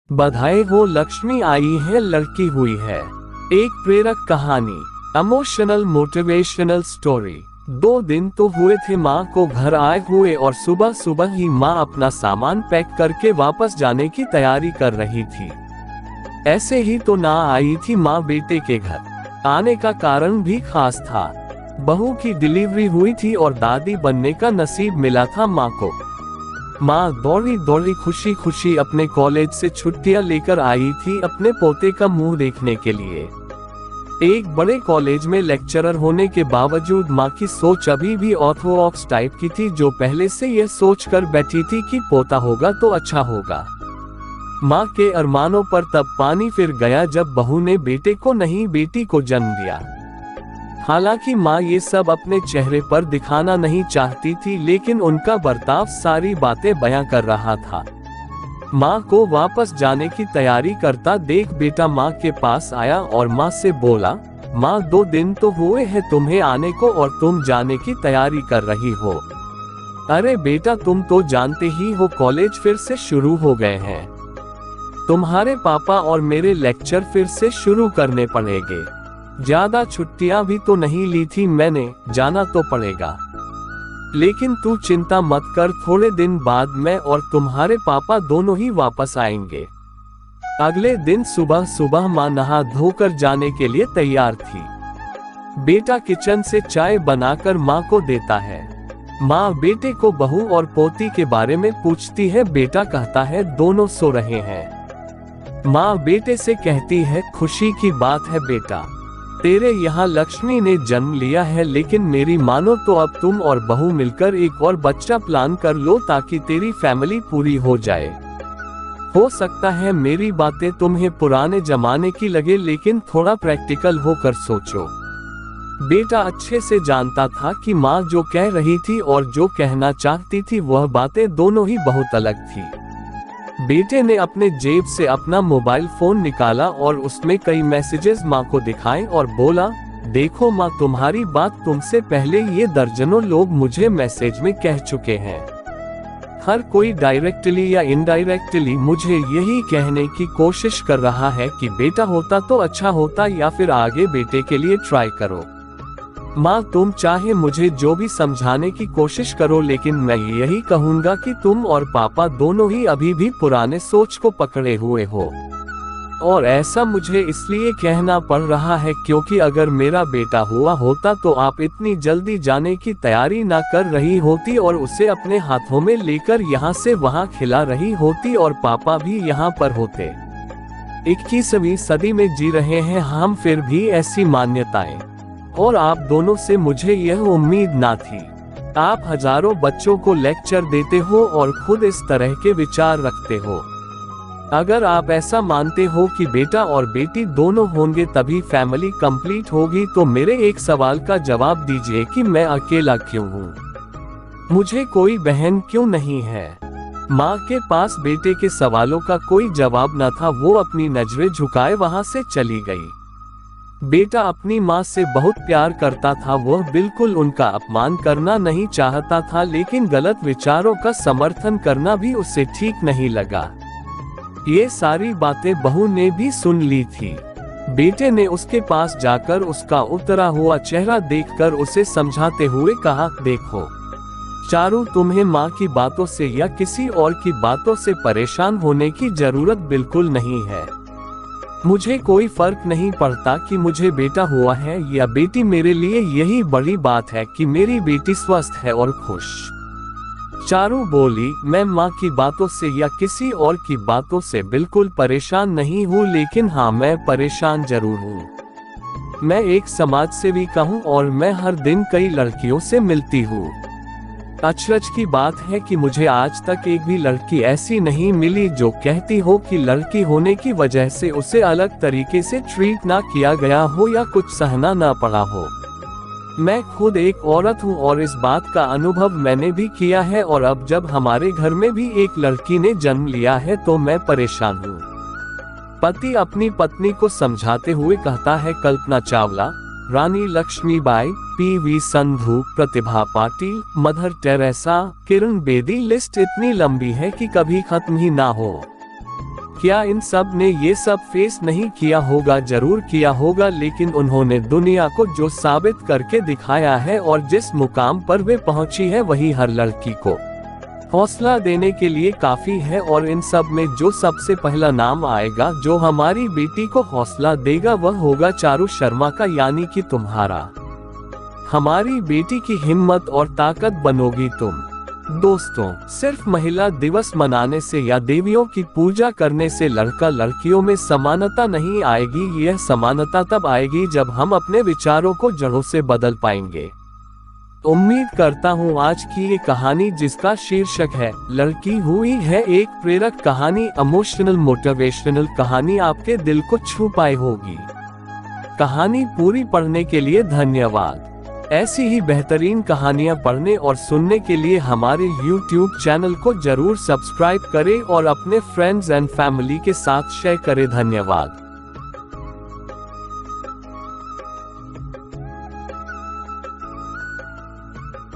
बधाई हो, लक्ष्मी आई है, लड़की हुई है। एक प्रेरक कहानी, इमोशनल मोटिवेशनल स्टोरी। 2 दिन तो हुए थे माँ को घर आए हुए और सुबह सुबह ही माँ अपना सामान पैक करके वापस जाने की तैयारी कर रही थी। ऐसे ही तो ना आई थी माँ बेटे के घर। आने का कारण भी खास था। बहू की डिलीवरी हुई थी और दादी बनने का नसीब मिला था माँ को। माँ दौड़ी दौड़ी खुशी खुशी अपने कॉलेज से छुट्टियां लेकर आई थी अपने पोते का मुंह देखने के लिए। एक बड़े कॉलेज में लेक्चरर होने के बावजूद माँ की सोच अभी भी ऑर्थोडॉक्स टाइप की थी, जो पहले से यह सोचकर बैठी थी कि पोता होगा तो अच्छा होगा। माँ के अरमानों पर तब पानी फिर गया जब बहू ने बेटे को नहीं बेटी को जन्म दिया। हालांकि माँ ये सब अपने चेहरे पर दिखाना नहीं चाहती थी, लेकिन उनका बर्ताव सारी बातें बयां कर रहा था। माँ को वापस जाने की तैयारी करता देख बेटा माँ के पास आया और माँ से बोला, माँ 2 दिन तो हुए हैं तुम्हें आने को और तुम जाने की तैयारी कर रही हो। अरे बेटा, तुम तो जानते ही हो कॉलेज फिर से शुरू हो गए हैं। तुम्हारे पापा और मेरे लेक्चर फिर से शुरू करने पड़ेंगे। ज्यादा छुट्टियां भी तो नहीं ली थी मैंने, जाना तो पड़ेगा। लेकिन तू चिंता मत कर, थोड़े दिन बाद मैं और तुम्हारे पापा दोनों ही वापस आएंगे। अगले दिन सुबह सुबह माँ नहा धोकर जाने के लिए तैयार थी। बेटा किचन से चाय बनाकर माँ को देता है। माँ बेटे को बहू और पोती के बारे में पूछती है। बेटा कहता है दोनों सो रहे हैं। माँ बेटे से कहती है, खुशी की बात है बेटा, तेरे यहाँ लक्ष्मी ने जन्म लिया है, लेकिन मेरी मानो तो अब तुम और बहू मिलकर एक और बच्चा प्लान कर लो ताकि तेरी फैमिली पूरी हो जाए। हो सकता है मेरी बातें तुम्हें पुराने जमाने की लगे, लेकिन थोड़ा प्रैक्टिकल होकर सोचो। बेटा अच्छे से जानता था कि माँ जो कह रही थी और जो कहना चाहती थी वह बातें दोनों ही बहुत अलग थी। बेटे ने अपने जेब से अपना मोबाइल फोन निकाला और उसमें कई मैसेजेस माँ को दिखाए और बोला, देखो माँ, तुम्हारी बात तुमसे पहले ये दर्जनों लोग मुझे मैसेज में कह चुके हैं। हर कोई डायरेक्टली या इनडायरेक्टली मुझे यही कहने की कोशिश कर रहा है कि बेटा होता तो अच्छा होता, या फिर आगे बेटे के लिए ट्राई करो। माँ तुम चाहे मुझे जो भी समझाने की कोशिश करो, लेकिन मैं यही कहूँगा कि तुम और पापा दोनों ही अभी भी पुराने सोच को पकड़े हुए हो। और ऐसा मुझे इसलिए कहना पड़ रहा है क्योंकि अगर मेरा बेटा हुआ होता तो आप इतनी जल्दी जाने की तैयारी ना कर रही होती और उसे अपने हाथों में लेकर यहाँ से वहाँ खिला रही होती और पापा भी यहाँ पर होते। 21वीं सदी में जी रहे हैं हम, फिर भी ऐसी मान्यताएं, और आप दोनों से मुझे यह उम्मीद ना थी। आप हजारों बच्चों को लेक्चर देते हो और खुद इस तरह के विचार रखते हो। अगर आप ऐसा मानते हो कि बेटा और बेटी दोनों होंगे तभी फैमिली कंप्लीट होगी, तो मेरे एक सवाल का जवाब दीजिए कि मैं अकेला क्यों हूँ? मुझे कोई बहन क्यों नहीं है? माँ के पास बेटे के सवालों का कोई जवाब न था। वो अपनी नजरें झुकाए वहां से चली गई। बेटा अपनी माँ से बहुत प्यार करता था, वह बिल्कुल उनका अपमान करना नहीं चाहता था, लेकिन गलत विचारों का समर्थन करना भी उसे ठीक नहीं लगा। ये सारी बातें बहू ने भी सुन ली थी। बेटे ने उसके पास जाकर उसका उतरा हुआ चेहरा देखकर उसे समझाते हुए कहा, देखो चारू, तुम्हें माँ की बातों से या किसी और की बातों से परेशान होने की जरूरत बिल्कुल नहीं है। मुझे कोई फर्क नहीं पड़ता कि मुझे बेटा हुआ है या बेटी, मेरे लिए यही बड़ी बात है कि मेरी बेटी स्वस्थ है और खुश। चारू बोली, मैं माँ की बातों से या किसी और की बातों से बिल्कुल परेशान नहीं हूँ, लेकिन हाँ, मैं परेशान जरूर हूँ। मैं एक समाज सेविका हूँ और मैं हर दिन कई लड़कियों से मिलती हूँ। अचरज की बात है कि मुझे आज तक एक भी लड़की ऐसी नहीं मिली जो कहती हो कि लड़की होने की वजह से उसे अलग तरीके से ट्रीट ना किया गया हो या कुछ सहना ना पड़ा हो। मैं खुद एक औरत हूँ और इस बात का अनुभव मैंने भी किया है, और अब जब हमारे घर में भी एक लड़की ने जन्म लिया है तो मैं परेशान हूँ। पति अपनी पत्नी को समझाते हुए कहता है, कल्पना चावला, रानी Lakshmibai, PV. Sandhu, Pratibha Patil, mother Teresa, Kiran Bedi, list इतनी लंबी है कि कभी खत्म ही ना हो। क्या इन सब ने ये सब फेस नहीं किया होगा? जरूर किया होगा, लेकिन उन्होंने दुनिया को जो साबित करके दिखाया है और जिस मुकाम पर वे पहुंची है वही हर लड़की को हौसला देने के लिए काफी है। और इन सब में जो सबसे पहला नाम आएगा जो हमारी बेटी को हौसला देगा वह होगा चारू शर्मा का, यानी कि तुम्हारा। हमारी बेटी की हिम्मत और ताकत बनोगी तुम। दोस्तों, सिर्फ महिला दिवस मनाने से या देवियों की पूजा करने से लड़का लड़कियों में समानता नहीं आएगी। यह समानता तब आएगी जब हम अपने विचारों को जड़ों से बदल पाएंगे। उम्मीद करता हूँ आज की ये कहानी, जिसका शीर्षक है लड़की हुई है, एक प्रेरक कहानी, इमोशनल मोटिवेशनल कहानी, आपके दिल को छू पाई होगी। कहानी पूरी पढ़ने के लिए धन्यवाद। ऐसी ही बेहतरीन कहानियाँ पढ़ने और सुनने के लिए हमारे YouTube चैनल को जरूर सब्सक्राइब करें और अपने फ्रेंड्स एंड फैमिली के साथ शेयर करें। धन्यवाद।